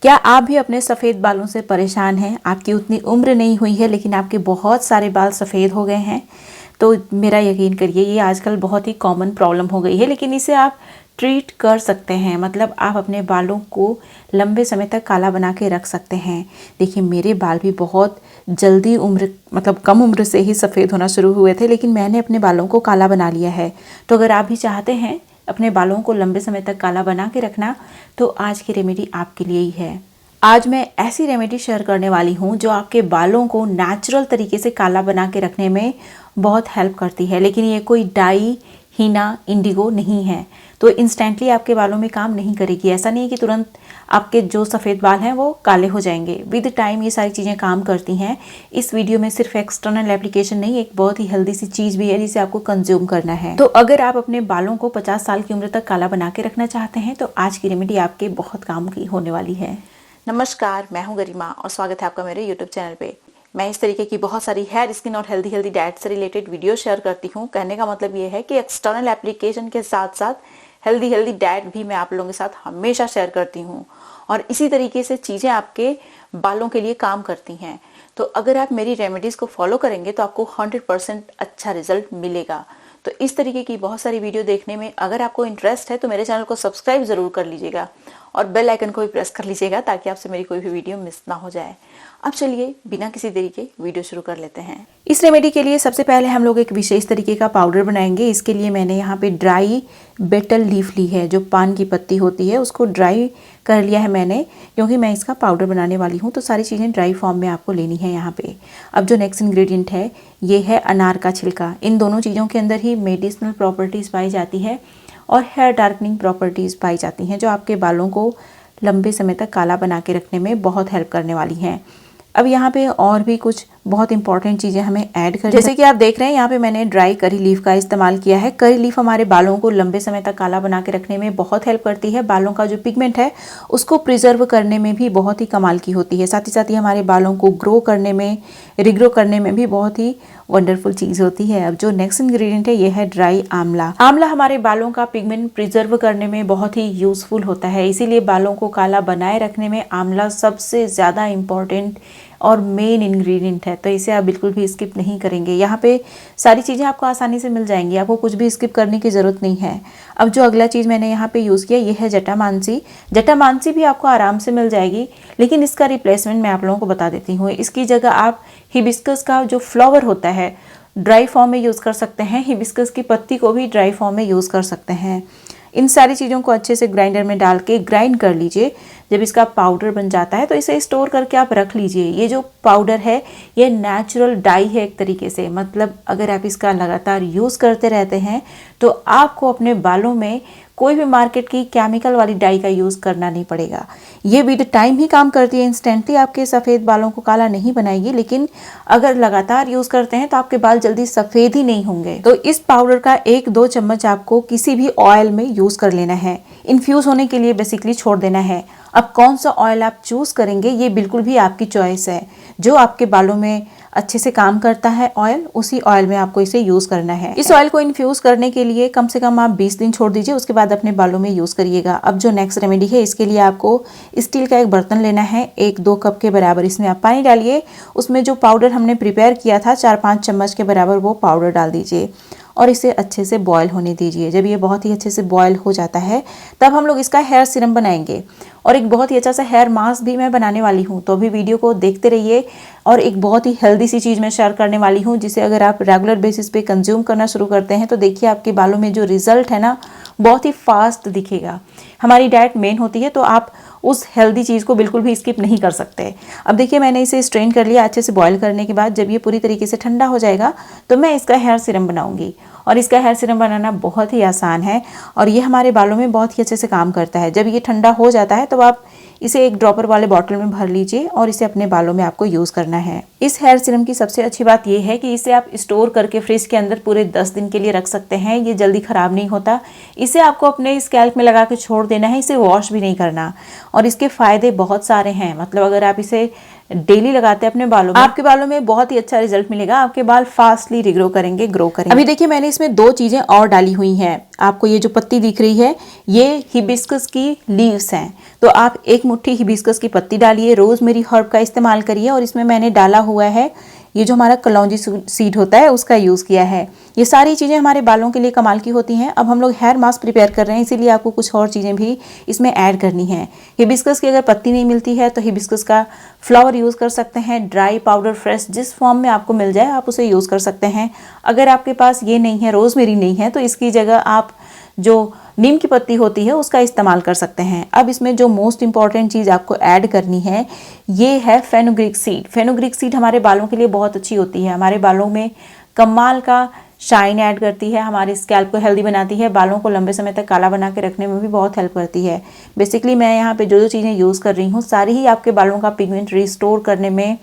क्या आप भी अपने सफ़ेद बालों से परेशान हैं? आपकी उतनी उम्र नहीं हुई है लेकिन आपके बहुत सारे बाल सफ़ेद हो गए हैं। तो मेरा यकीन करिए ये आजकल बहुत ही कॉमन प्रॉब्लम हो गई है, लेकिन इसे आप ट्रीट कर सकते हैं। मतलब आप अपने बालों को लंबे समय तक काला बना के रख सकते हैं। देखिए मेरे बाल भी बहुत जल्दी कम उम्र से ही सफ़ेद होना शुरू हुए थे, लेकिन मैंने अपने बालों को काला बना लिया है। तो अगर आप भी चाहते हैं अपने बालों को लंबे समय तक काला बना के रखना, तो आज की रेमेडी आपके लिए ही है। आज मैं ऐसी रेमेडी शेयर करने वाली हूँ जो आपके बालों को नेचुरल तरीके से काला बना के रखने में बहुत हेल्प करती है। लेकिन ये कोई डाई, हीना, इंडिगो नहीं है, तो इंस्टेंटली आपके बालों में काम नहीं करेगी। ऐसा नहीं है कि तुरंत आपके जो सफ़ेद बाल हैं वो काले हो जाएंगे। विद टाइम ये सारी चीज़ें काम करती हैं। इस वीडियो में सिर्फ एक्सटर्नल एप्लीकेशन नहीं, एक बहुत ही हेल्दी सी चीज़ भी है जिसे आपको कंज्यूम करना है। तो अगर आप अपने बालों को 50 साल की उम्र तक काला बना के रखना चाहते हैं तो आज की रेमेडी आपके बहुत काम की होने वाली है। नमस्कार, मैं हूं गरिमा और स्वागत है आपका मेरे YouTube चैनल पे। मैं इस तरीके की बहुत सारी हेयर, स्किन और हेल्दी डाइट से रिलेटेड वीडियो शेयर करती हूं। कहने का मतलब ये है कि एक्सटर्नल एप्लीकेशन के साथ साथ हेल्दी डाइट भी मैं आप लोगों के साथ हमेशा शेयर करती हूं और इसी तरीके से चीज़ें आपके बालों के लिए काम करती हैं। तो अगर आप मेरी रेमेडीज़ को फॉलो करेंगे तो आपको 100% अच्छा रिजल्ट मिलेगा। तो इस तरीके की बहुत सारी वीडियो देखने में अगर आपको इंटरेस्ट है तो मेरे चैनल को सब्सक्राइब ज़रूर कर लीजिएगा और बेल आइकन को भी प्रेस कर लीजिएगा ताकि आपसे मेरी कोई भी वीडियो मिस ना हो जाए। अब चलिए बिना किसी देरी के वीडियो शुरू कर लेते हैं। इस रेमेडी के लिए सबसे पहले हम लोग एक विशेष तरीके का पाउडर बनाएंगे। इसके लिए मैंने यहाँ पे ड्राई बेटल लीफ ली है, जो पान की पत्ती होती है उसको ड्राई कर लिया है मैंने, क्योंकि मैं इसका पाउडर बनाने वाली हूँ। तो सारी चीज़ें ड्राई फॉर्म में आपको लेनी है यहाँ पे। अब जो नेक्स्ट इंग्रेडिएंट है ये है अनार का छिलका। इन दोनों चीज़ों के अंदर ही मेडिसिनल प्रॉपर्टीज़ पाई जाती है और हेयर डार्कनिंग प्रॉपर्टीज़ पाई जाती हैं, जो आपके बालों को लंबे समय तक काला बना के रखने में बहुत हेल्प करने वाली हैं। अब यहाँ पे और भी कुछ बहुत इंपॉर्टेंट चीज़ें हमें ऐड करनी, जैसे कि आप देख रहे हैं यहाँ पे मैंने ड्राई करी लीफ का इस्तेमाल किया है। करी लीफ हमारे बालों को लंबे समय तक काला बना के रखने में बहुत हेल्प करती है। बालों का जो पिगमेंट है उसको प्रिजर्व करने में भी बहुत ही कमाल की होती है। साथ ही हमारे बालों को ग्रो करने में, रिग्रो करने में भी बहुत ही वंडरफुल चीज़ होती है। अब जो नेक्स्ट इंग्रेडिएंट है ये है ड्राई आंवला। आंवला हमारे बालों का पिगमेंट प्रिजर्व करने में बहुत ही यूजफुल होता है, इसीलिए बालों को काला बनाए रखने में आंवला सबसे ज़्यादा इम्पॉर्टेंट और मेन इंग्रेडिएंट है। तो इसे आप बिल्कुल भी स्किप नहीं करेंगे। यहाँ पे सारी चीज़ें आपको आसानी से मिल जाएंगी, आपको कुछ भी स्किप करने की ज़रूरत नहीं है। अब जो अगला चीज़ मैंने यहाँ पे यूज़ किया ये है जटामांसी। जटामांसी भी आपको आराम से मिल जाएगी, लेकिन इसका रिप्लेसमेंट मैं आप लोगों को बता देती हूँ। इसकी जगह आप हिबिस्कस का जो फ्लावर होता है ड्राई फॉर्म में यूज़ कर सकते हैं। हिबिस्कस की पत्ती को भी ड्राई फॉर्म में यूज़ कर सकते हैं। इन सारी चीज़ों को अच्छे से ग्राइंडर में डाल के ग्राइंड कर लीजिए। जब इसका पाउडर बन जाता है तो इसे स्टोर करके आप रख लीजिए। ये जो पाउडर है ये नेचुरल डाई है एक तरीके से। मतलब अगर आप इसका लगातार यूज़ करते रहते हैं तो आपको अपने बालों में कोई भी मार्केट की केमिकल वाली डाई का यूज़ करना नहीं पड़ेगा। ये विद टाइम ही काम करती है, इंस्टेंटली आपके सफ़ेद बालों को काला नहीं बनाएगी, लेकिन अगर लगातार यूज़ करते हैं तो आपके बाल जल्दी सफ़ेद ही नहीं होंगे। तो इस पाउडर का 1-2 चम्मच आपको किसी भी ऑयल में यूज़ कर लेना है। इन्फ्यूज़ होने के लिए बेसिकली छोड़ देना है। अब कौन सा ऑयल आप चूज़ करेंगे ये बिल्कुल भी आपकी चॉइस है। जो आपके बालों में अच्छे से काम करता है ऑयल, उसी ऑयल में आपको इसे यूज़ करना है। इस ऑयल को इन्फ्यूज़ करने के लिए कम से कम आप 20 दिन छोड़ दीजिए, उसके बाद अपने बालों में यूज़ करिएगा। अब जो नेक्स्ट रेमेडी है इसके लिए आपको स्टील का एक बर्तन लेना है। 1-2 कप के बराबर इसमें आप पानी डालिए। उसमें जो पाउडर हमने प्रिपेयर किया था 4-5 चम्मच के बराबर वो पाउडर डाल दीजिए और इसे अच्छे से बॉयल होने दीजिए। जब ये बहुत ही अच्छे से बॉयल हो जाता है तब हम लोग इसका हेयर सीरम बनाएंगे और एक बहुत ही अच्छा सा हेयर मास्क भी मैं बनाने वाली हूँ। तो अभी वीडियो को देखते रहिए और एक बहुत ही हेल्दी सी चीज़ मैं शेयर करने वाली हूँ जिसे अगर आप रेगुलर बेसिस पे कंज्यूम करना शुरू करते हैं तो देखिए आपके बालों में जो रिजल्ट है ना बहुत ही फास्ट दिखेगा। हमारी डाइट मेन होती है तो आप उस हेल्दी चीज़ को बिल्कुल भी स्किप नहीं कर सकते। अब देखिए मैंने इसे स्ट्रेन कर लिया अच्छे से बॉयल करने के बाद। जब ये पूरी तरीके से ठंडा हो जाएगा तो मैं इसका हेयर सीरम बनाऊंगी और इसका हेयर सीरम बनाना बहुत ही आसान है और ये हमारे बालों में बहुत ही अच्छे से काम करता है। जब ये ठंडा हो जाता है तो आप इसे एक ड्रॉपर वाले बॉटल में भर लीजिए और इसे अपने बालों में आपको यूज़ करना है। इस हेयर सीरम की सबसे अच्छी बात यह है कि इसे आप स्टोर करके फ्रिज के अंदर पूरे 10 दिन के लिए रख सकते हैं। ये जल्दी ख़राब नहीं होता। इसे आपको अपने स्कैल्प में लगा के छोड़ देना है, इसे वॉश भी नहीं करना और इसके फ़ायदे बहुत सारे हैं। मतलब अगर आप इसे डेली लगाते हैं अपने बालों में, आपके बालों में बहुत ही अच्छा रिजल्ट मिलेगा। आपके बाल फास्टली रिग्रो करेंगे, ग्रो करेंगे। अभी देखिए मैंने इसमें 2 चीजें और डाली हुई हैं। आपको ये जो पत्ती दिख रही है ये हिबिस्कस की लीव्स हैं, तो आप 1 मुट्ठी हिबिस्कस की पत्ती डालिए, रोजमेरी हर्ब का इस्तेमाल करिए, और इसमें मैंने डाला हुआ है ये जो हमारा कलौंजी सीड होता है उसका यूज़ किया है। ये सारी चीज़ें हमारे बालों के लिए कमाल की होती हैं। अब हम लोग हेयर मास्क प्रिपेयर कर रहे हैं, इसीलिए आपको कुछ और चीज़ें भी इसमें ऐड करनी है। हिबिस्कस की अगर पत्ती नहीं मिलती है तो हिबिस्कस का फ्लावर यूज़ कर सकते हैं, ड्राई पाउडर फ्रेश जिस फॉर्म में आपको मिल जाए आप उसे यूज़ कर सकते हैं। अगर आपके पास ये नहीं है, रोज़मेरी नहीं है, तो इसकी जगह आप जो नीम की पत्ती होती है उसका इस्तेमाल कर सकते हैं। अब इसमें जो मोस्ट इंपॉर्टेंट चीज़ आपको ऐड करनी है ये है फेनुग्रीक सीड। फेनुग्रीक सीड हमारे बालों के लिए बहुत अच्छी होती है, हमारे बालों में कमाल का शाइन ऐड करती है, हमारे स्कैल्प को हेल्दी बनाती है, बालों को लंबे समय तक काला बना के रखने में भी बहुत हेल्प करती है। बेसिकली मैं यहाँ पे जो चीज़ें यूज़ कर रही हूँ सारी ही आपके बालों का पिगमेंट रिस्टोर करने में,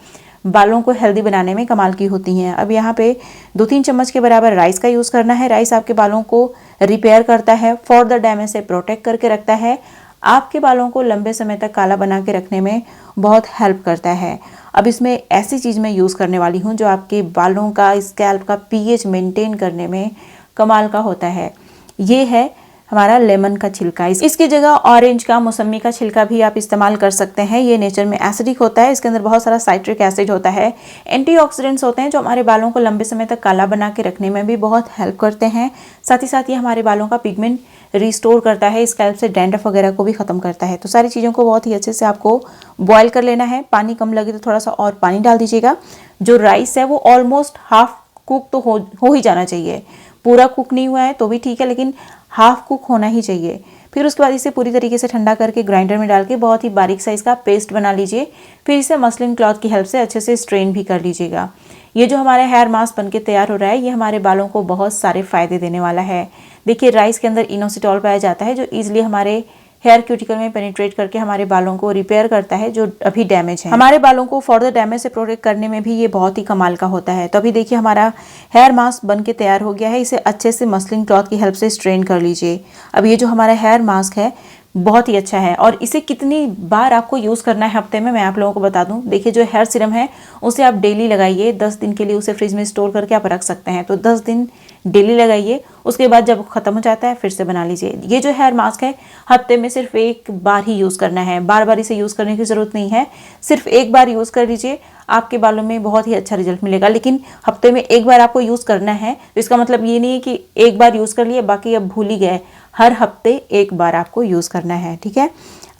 बालों को हेल्दी बनाने में कमाल की होती हैं। अब यहाँ पे 2-3 चम्मच के बराबर राइस का यूज़ करना है। राइस आपके बालों को रिपेयर करता है, फर्दर डैमेज से प्रोटेक्ट करके रखता है, आपके बालों को लंबे समय तक काला बना के रखने में बहुत हेल्प करता है। अब इसमें ऐसी चीज़ मैं यूज़ करने वाली हूँ जो आपके बालों का, स्कैल्प का पीएच मेंटेन करने में कमाल का होता है। ये है हमारा लेमन का छिलका। इसकी जगह ऑरेंज का, मौसमी का छिलका भी आप इस्तेमाल कर सकते हैं। ये नेचर में एसिडिक होता है, इसके अंदर बहुत सारा साइट्रिक एसिड होता है, एंटीऑक्सीडेंट्स होते हैं जो हमारे बालों को लंबे समय तक काला बना के रखने में भी बहुत हेल्प करते हैं। साथ ही साथ ये हमारे बालों का पिगमेंट रिस्टोर करता है, स्कैल्प से डैंड्रफ वगैरह को भी खत्म करता है। तो सारी चीज़ों को बहुत ही अच्छे से आपको बॉयल कर लेना है। पानी कम लगे तो थोड़ा सा और पानी डाल दीजिएगा। जो राइस है वो ऑलमोस्ट हाफ कुक तो हो ही जाना चाहिए, पूरा कुक नहीं हुआ है तो भी ठीक है, लेकिन हाफ कुक होना ही चाहिए। फिर उसके बाद इसे पूरी तरीके से ठंडा करके ग्राइंडर में डाल के बहुत ही बारीक साइज़ का पेस्ट बना लीजिए। फिर इसे मसलिन क्लॉथ की हेल्प से अच्छे से स्ट्रेन भी कर लीजिएगा। ये जो हमारा हेयर मास्क बनके तैयार हो रहा है ये हमारे बालों को बहुत सारे फ़ायदे देने वाला है। देखिए राइस के अंदर इनोसिटॉल पाया जाता है जो ईजिली हमारे हेयर क्यूटिकल में पेनिट्रेट करके हमारे बालों को रिपेयर करता है जो अभी डैमेज है। हमारे बालों को फर्दर डैमेज से प्रोटेक्ट करने में भी ये बहुत ही कमाल का होता है। तो अभी देखिए हमारा हेयर मास्क बन के तैयार हो गया है। इसे अच्छे से मसलिन क्लॉथ की हेल्प से स्ट्रेन कर लीजिए। अब ये जो हमारा हेयर मास्क है बहुत ही अच्छा है, और इसे कितनी बार आपको यूज़ करना है हफ्ते में मैं आप लोगों को बता दूं। देखिए जो हेयर सीरम है उसे आप डेली लगाइए, 10 दिन के लिए उसे फ्रिज में स्टोर करके आप रख सकते हैं। तो 10 दिन डेली लगाइए, उसके बाद जब ख़त्म हो जाता है फिर से बना लीजिए। ये जो हेयर मास्क है हफ्ते में सिर्फ 1 बार ही यूज़ करना है, बार बार इसे यूज़ करने की ज़रूरत नहीं है। सिर्फ 1 बार यूज़ कर लीजिए, आपके बालों में बहुत ही अच्छा रिजल्ट मिलेगा। लेकिन हफ्ते में 1 बार आपको यूज़ करना है तो इसका मतलब ये नहीं है कि 1 बार यूज़ कर लिए बाकी अब भूल ही गए। हर हफ्ते 1 बार आपको यूज़ करना है, ठीक है।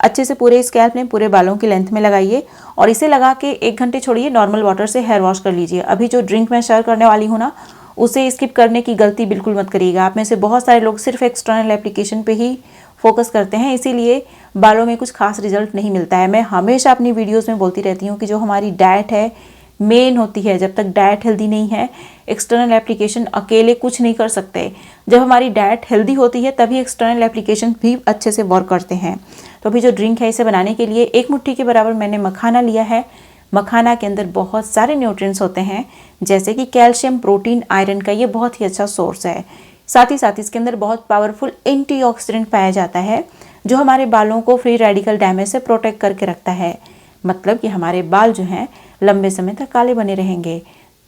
अच्छे से पूरे स्कैल्प में, पूरे बालों की लेंथ में लगाइए और इसे लगा के 1 घंटे छोड़िए, नॉर्मल वाटर से हेयर वॉश कर लीजिए। अभी जो ड्रिंक मैं शेयर करने वाली हूँ ना उसे स्किप करने की गलती बिल्कुल मत करिएगा। आप में से बहुत सारे लोग सिर्फ एक्सटर्नल एप्लीकेशन पे ही फोकस करते हैं, इसीलिए बालों में कुछ खास रिजल्ट नहीं मिलता है। मैं हमेशा अपनी वीडियोज़ में बोलती रहती हूँ कि जो हमारी डाइट है मेन होती है। जब तक डाइट हेल्दी नहीं है एक्सटर्नल एप्लीकेशन अकेले कुछ नहीं कर सकते। जब हमारी डाइट हेल्दी होती है तभी एक्सटर्नल एप्लीकेशन भी अच्छे से वर्क करते हैं। तो अभी जो ड्रिंक है इसे बनाने के लिए 1 मुट्ठी के बराबर मैंने मखाना लिया है। मखाना के अंदर बहुत सारे न्यूट्रिएंट्स होते हैं जैसे कि कैल्शियम, प्रोटीन, आयरन का ये बहुत ही अच्छा सोर्स है। साथ ही साथ इसके अंदर बहुत पावरफुल एंटीऑक्सीडेंट पाया जाता है जो हमारे बालों को फ्री रेडिकल डैमेज से प्रोटेक्ट करके रखता है। मतलब कि हमारे बाल जो हैं लंबे समय तक काले बने रहेंगे।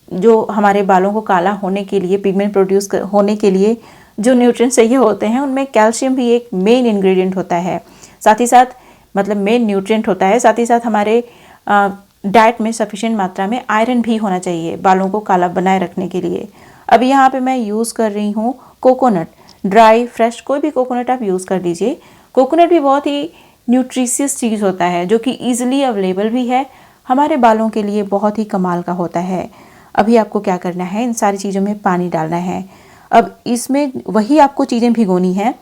जो हमारे बालों को काला होने के लिए, पिगमेंट प्रोड्यूस होने के लिए जो न्यूट्रिएंट्स चाहिए होते हैं उनमें कैल्शियम भी एक मेन इंग्रेडिएंट होता है। साथ ही साथ मतलब मेन न्यूट्रिएंट होता है। साथ ही साथ हमारे डाइट में सफिशिएंट मात्रा में आयरन भी होना चाहिए बालों को काला बनाए रखने के लिए। अभी यहाँ पे मैं यूज़ कर रही हूँ कोकोनट, ड्राई फ्रेश कोई भी कोकोनट आप यूज़ कर लीजिए। कोकोनट भी बहुत ही न्यूट्रिशियस चीज़ होता है जो कि ईजिली अवेलेबल भी है, हमारे बालों के लिए बहुत ही कमाल का होता है। अभी आपको क्या करना है, इन सारी चीज़ों में पानी डालना है। अब इसमें वही आपको चीज़ें भिगोनी हैं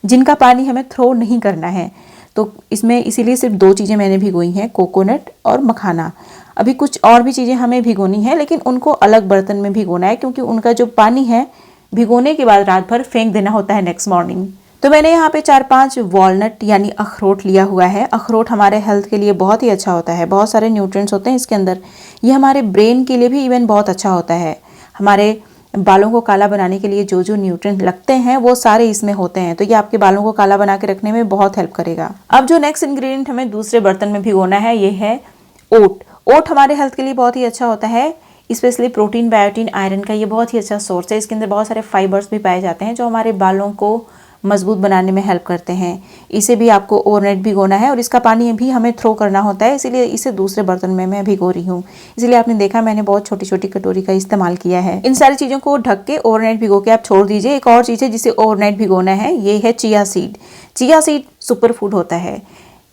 जिनका पानी हमें थ्रो नहीं करना है। तो इसमें इसीलिए सिर्फ 2 चीज़ें मैंने भिगोई हैं, कोकोनट और मखाना। अभी कुछ और भी चीज़ें हमें भिगोनी है लेकिन उनको अलग बर्तन में भिगोना है क्योंकि उनका जो पानी है भिगोने के बाद रात भर फेंक देना होता है नेक्स्ट मॉर्निंग। तो मैंने यहाँ पे 4-5 वॉलनट यानी अखरोट लिया हुआ है। अखरोट हमारे हेल्थ के लिए बहुत ही अच्छा होता है, बहुत सारे न्यूट्रिएंट्स होते हैं इसके अंदर। ये हमारे ब्रेन के लिए भी इवन बहुत अच्छा होता है। हमारे बालों को काला बनाने के लिए जो जो न्यूट्रिएंट लगते हैं वो सारे इसमें होते हैं, तो ये आपके बालों को काला बना के रखने में बहुत हेल्प करेगा। अब जो नेक्स्ट इंग्रेडिएंट हमें दूसरे बर्तन में भिगोना है ये है ओट। ओट हमारे हेल्थ के लिए बहुत ही अच्छा होता है, स्पेशली प्रोटीन, बायोटीन, आयरन का ये बहुत ही अच्छा सोर्स है। इसके अंदर बहुत सारे फाइबर्स भी पाए जाते हैं जो हमारे बालों को मजबूत बनाने में हेल्प करते हैं। इसे भी आपको ओवरनाइट भिगोना है और इसका पानी भी हमें थ्रो करना होता है, इसीलिए इसे दूसरे बर्तन में मैं भिगो रही हूँ। इसलिए आपने देखा मैंने बहुत छोटी छोटी कटोरी का इस्तेमाल किया है। इन सारी चीज़ों को ढक के ओवरनाइट भिगो के आप छोड़ दीजिए। एक और चीज़ है जिसे ओवरनाइट भिगोना है, ये है chia seed. Chia seed super food होता है।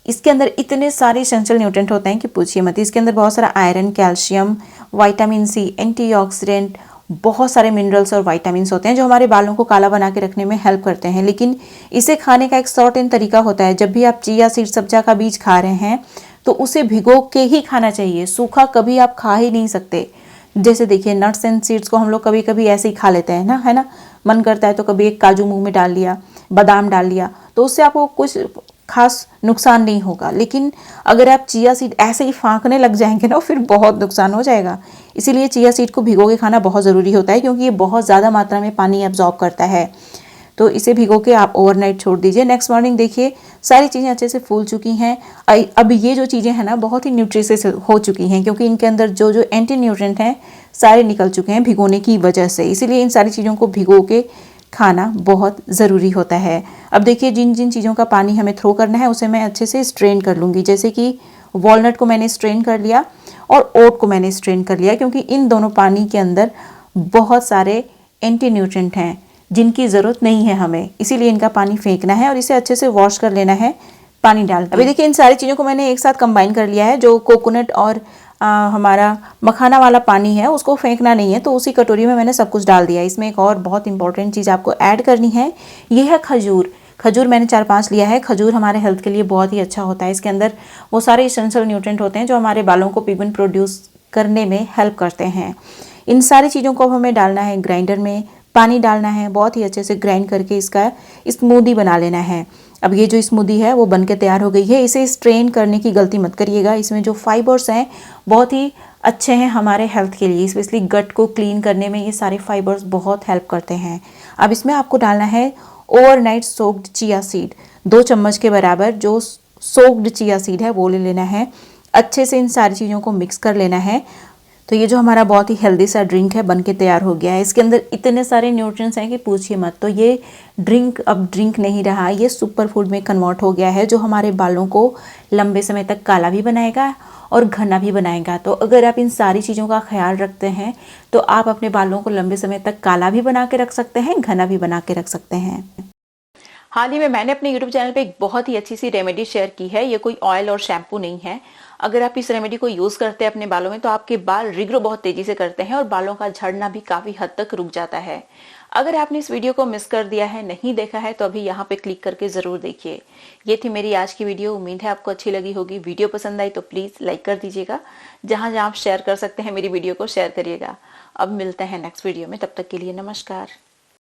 इसके अंदर इतने सारे एसेंशियल न्यूट्रिएंट होते हैं कि पूछिए मत। इसके अंदर बहुत सारा iron, calcium, vitamin C, antioxidant, बहुत सारे मिनरल्स और विटामिन्स होते हैं जो हमारे बालों को काला बना के रखने में हेल्प करते हैं। लेकिन इसे खाने का एक सर्टेन तरीका होता है। जब भी आप चिया सीड, सब्जा का बीज खा रहे हैं तो उसे भिगो के ही खाना चाहिए, सूखा कभी आप खा ही नहीं सकते। जैसे देखिए नट्स एंड सीड्स को हम लोग कभी कभी ऐसे ही खा लेते हैं ना, है ना, मन करता है तो कभी एक काजू मुंह में डाल लिया, बादाम डाल लिया, तो उससे आपको कुछ खास नुकसान नहीं होगा। लेकिन अगर आप चिया सीड ऐसे ही फांकने लग जाएंगे ना, फिर बहुत नुकसान हो जाएगा। इसीलिए चिया सीड को भिगो के खाना बहुत ज़रूरी होता है, क्योंकि ये बहुत ज़्यादा मात्रा में पानी एब्जॉर्ब करता है। तो इसे भिगो के आप ओवरनाइट छोड़ दीजिए। नेक्स्ट मॉर्निंग देखिए सारी चीज़ें अच्छे से फूल चुकी हैं। अब ये जो चीज़ें हैं ना बहुत ही न्यूट्रिशियस हो चुकी हैं, क्योंकि इनके अंदर जो जो एंटी न्यूट्रिएंट हैं सारे निकल चुके हैं भिगोने की वजह से। इसीलिए इन सारी चीज़ों को भिगो के खाना बहुत ज़रूरी होता है। अब देखिए जिन जिन चीज़ों का पानी हमें थ्रो करना है उसे मैं अच्छे से स्ट्रेन कर लूँगी। जैसे कि वॉलनट को मैंने स्ट्रेन कर लिया और ओट को मैंने स्ट्रेन कर लिया, क्योंकि इन दोनों पानी के अंदर बहुत सारे एंटी न्यूट्रिएंट हैं जिनकी ज़रूरत नहीं है हमें, इसीलिए इनका पानी फेंकना है और इसे अच्छे से वॉश कर लेना है पानी डाल के। अभी देखिए इन सारी चीज़ों को मैंने एक साथ कंबाइन कर लिया है। जो कोकोनट और हमारा मखाना वाला पानी है उसको फेंकना नहीं है, तो उसी कटोरी में मैंने सब कुछ डाल दिया। इसमें एक और बहुत इंपॉर्टेंट चीज़ आपको ऐड करनी है, ये है खजूर। खजूर मैंने 4-5 लिया है। खजूर हमारे हेल्थ के लिए बहुत ही अच्छा होता है। इसके अंदर वो सारे एसेंशियल न्यूट्रिएंट होते हैं जो हमारे बालों को पिगमेंट प्रोड्यूस करने में हेल्प करते हैं। इन सारी चीज़ों को अब हमें डालना है ग्राइंडर में, पानी डालना है, बहुत ही अच्छे से ग्राइंड करके इसका स्मूदी बना लेना है। अब ये जो स्मूदी है वो बन के तैयार हो गई है। इसे स्ट्रेन करने की गलती मत करिएगा। इसमें जो फाइबर्स हैं बहुत ही अच्छे हैं हमारे हेल्थ के लिए, स्पेशली गट को क्लीन करने में ये सारे फाइबर्स बहुत हेल्प करते हैं। अब इसमें आपको डालना है ओवरनाइट सोक्ड चिया सीड, 2 चम्मच के बराबर जो सोक्ड चिया सीड है वो ले लेना है। अच्छे से इन सारी चीज़ों को मिक्स कर लेना है। तो ये जो हमारा बहुत ही हेल्दी सा ड्रिंक है बन के तैयार हो गया है। इसके अंदर इतने सारे न्यूट्रिएंट्स हैं कि पूछिए मत। तो ये ड्रिंक अब ड्रिंक नहीं रहा, ये सुपर फूड में कन्वर्ट हो गया है, जो हमारे बालों को लंबे समय तक काला भी बनाएगा और घना भी बनाएगा। तो अगर आप इन सारी चीज़ों का ख्याल रखते हैं तो आप अपने बालों को लंबे समय तक काला भी बना के रख सकते हैं, घना भी बना के रख सकते हैं। हाल ही में मैंने अपने YouTube चैनल पे एक बहुत ही अच्छी सी रेमेडी शेयर की है। ये कोई ऑयल और शैम्पू नहीं है। अगर आप इस रेमेडी को यूज करते हैं अपने बालों में तो आपके बाल रिग्रो बहुत तेजी से करते हैं और बालों का झड़ना भी काफी हद तक रुक जाता है। अगर आपने इस वीडियो को मिस कर दिया है, नहीं देखा है, तो अभी यहाँ पे क्लिक करके जरूर देखिए। ये थी मेरी आज की वीडियो। उम्मीद है आपको अच्छी लगी होगी। वीडियो पसंद आई तो प्लीज लाइक कर दीजिएगा। जहां जहां आप शेयर कर सकते हैं मेरी वीडियो को शेयर करिएगा। अब मिलते हैं नेक्स्ट वीडियो में, तब तक के लिए नमस्कार।